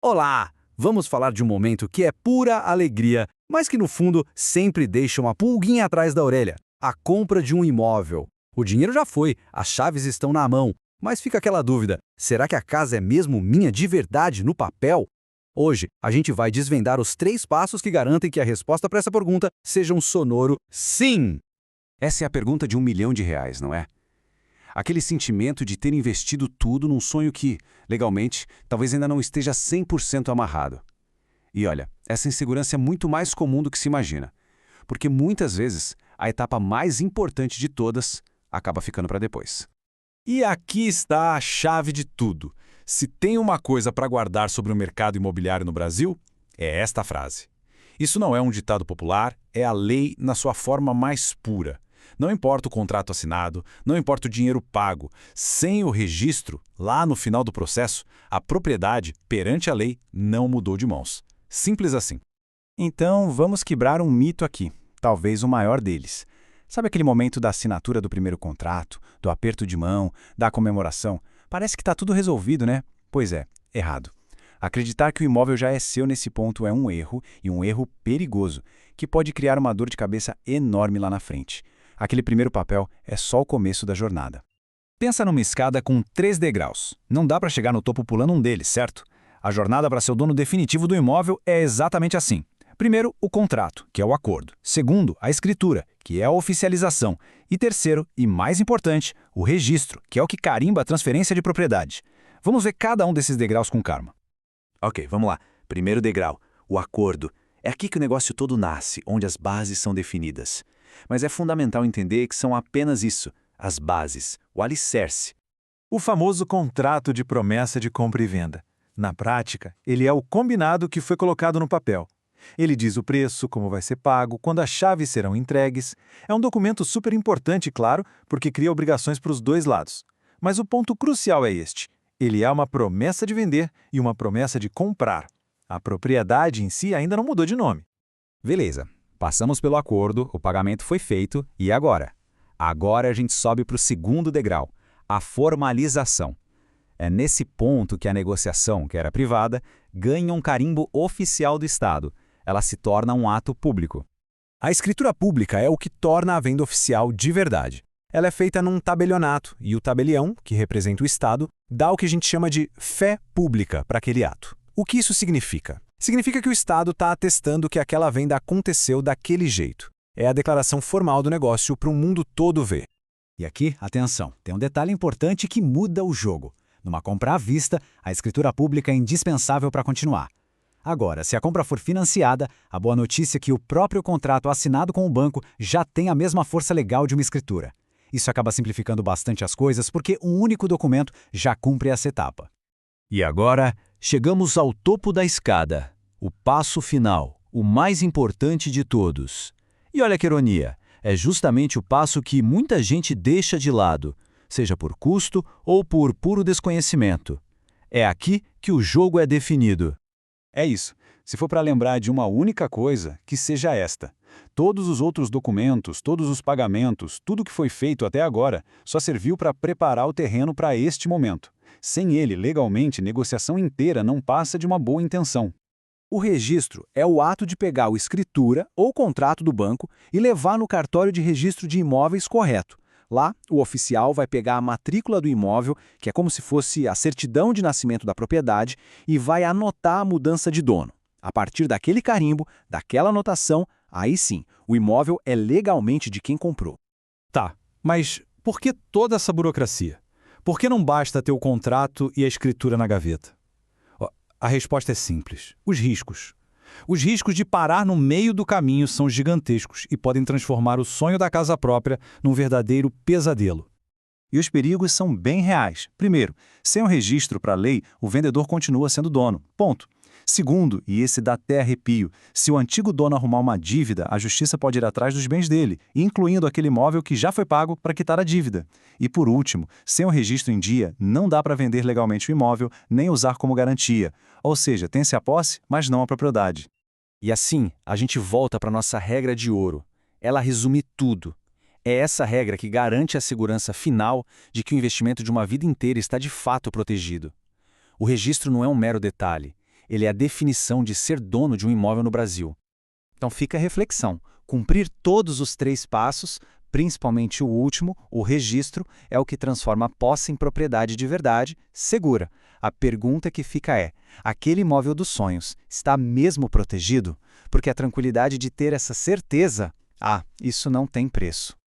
Olá! Vamos falar de um momento que é pura alegria, mas que no fundo sempre deixa uma pulguinha atrás da orelha. A compra de um imóvel. O dinheiro já foi, as chaves estão na mão, mas fica aquela dúvida: será que a casa é mesmo minha de verdade no papel? Hoje, a gente vai desvendar os 3 passos que garantem que a resposta para essa pergunta seja um sonoro sim! Essa é a pergunta de R$ 1 milhão, não é? Aquele sentimento de ter investido tudo num sonho que, legalmente, talvez ainda não esteja 100% amarrado. E olha, essa insegurança é muito mais comum do que se imagina, porque muitas vezes a etapa mais importante de todas acaba ficando para depois. E aqui está a chave de tudo. Se tem uma coisa para guardar sobre o mercado imobiliário no Brasil, é esta frase. Isso não é um ditado popular, é a lei na sua forma mais pura. Não importa o contrato assinado, não importa o dinheiro pago, sem o registro, lá no final do processo, a propriedade, perante a lei, não mudou de mãos. Simples assim. Então, vamos quebrar um mito aqui, talvez o maior deles. Sabe aquele momento da assinatura do primeiro contrato, do aperto de mão, da comemoração? Parece que está tudo resolvido, né? Pois é, errado. Acreditar que o imóvel já é seu nesse ponto é um erro, e um erro perigoso, que pode criar uma dor de cabeça enorme lá na frente. Aquele primeiro papel é só o começo da jornada. Pensa numa escada com 3 degraus. Não dá para chegar no topo pulando um deles, certo? A jornada para ser o dono definitivo do imóvel é exatamente assim. Primeiro, o contrato, que é o acordo. Segundo, a escritura, que é a oficialização. E terceiro, e mais importante, o registro, que é o que carimba a transferência de propriedade. Vamos ver cada um desses degraus com calma. Ok, vamos lá. Primeiro degrau, o acordo. É aqui que o negócio todo nasce, onde as bases são definidas. Mas é fundamental entender que são apenas isso, as bases, o alicerce. O famoso contrato de promessa de compra e venda. Na prática, ele é o combinado que foi colocado no papel. Ele diz o preço, como vai ser pago, quando as chaves serão entregues. É um documento super importante, claro, porque cria obrigações para os dois lados. Mas o ponto crucial é este. Ele é uma promessa de vender e uma promessa de comprar. A propriedade em si ainda não mudou de nome. Beleza. Passamos pelo acordo, o pagamento foi feito, e agora? Agora a gente sobe para o segundo degrau, a formalização. É nesse ponto que a negociação, que era privada, ganha um carimbo oficial do Estado. Ela se torna um ato público. A escritura pública é o que torna a venda oficial de verdade. Ela é feita num tabelionato, e o tabelião, que representa o Estado, dá o que a gente chama de fé pública para aquele ato. O que isso significa? Significa que o Estado está atestando que aquela venda aconteceu daquele jeito. É a declaração formal do negócio para o mundo todo ver. E aqui, atenção, tem um detalhe importante que muda o jogo. Numa compra à vista, a escritura pública é indispensável para continuar. Agora, se a compra for financiada, a boa notícia é que o próprio contrato assinado com o banco já tem a mesma força legal de uma escritura. Isso acaba simplificando bastante as coisas porque um único documento já cumpre essa etapa. E agora, chegamos ao topo da escada, o passo final, o mais importante de todos. E olha que ironia, é justamente o passo que muita gente deixa de lado, seja por custo ou por puro desconhecimento. É aqui que o jogo é definido. É isso. Se for para lembrar de uma única coisa, que seja esta. Todos os outros documentos, todos os pagamentos, tudo que foi feito até agora, só serviu para preparar o terreno para este momento. Sem ele, legalmente, negociação inteira não passa de uma boa intenção. O registro é o ato de pegar a escritura ou contrato do banco e levar no cartório de registro de imóveis correto. Lá, o oficial vai pegar a matrícula do imóvel, que é como se fosse a certidão de nascimento da propriedade, e vai anotar a mudança de dono. A partir daquele carimbo, daquela anotação, aí sim, o imóvel é legalmente de quem comprou. Tá, mas por que toda essa burocracia? Por que não basta ter o contrato e a escritura na gaveta? A resposta é simples: os riscos. Os riscos de parar no meio do caminho são gigantescos e podem transformar o sonho da casa própria num verdadeiro pesadelo. E os perigos são bem reais. Primeiro, sem um registro para a lei, o vendedor continua sendo dono. Ponto. Segundo, e esse dá até arrepio, se o antigo dono arrumar uma dívida, a justiça pode ir atrás dos bens dele, incluindo aquele imóvel que já foi pago para quitar a dívida. E por último, sem o registro em dia, não dá para vender legalmente o imóvel, nem usar como garantia. Ou seja, tem-se a posse, mas não a propriedade. E assim, a gente volta para nossa regra de ouro. Ela resume tudo. É essa regra que garante a segurança final de que o investimento de uma vida inteira está de fato protegido. O registro não é um mero detalhe. Ele é a definição de ser dono de um imóvel no Brasil. Então fica a reflexão. Cumprir todos os 3 passos, principalmente o último, o registro, é o que transforma a posse em propriedade de verdade, segura. A pergunta que fica é: aquele imóvel dos sonhos está mesmo protegido? Porque a tranquilidade de ter essa certeza, isso não tem preço.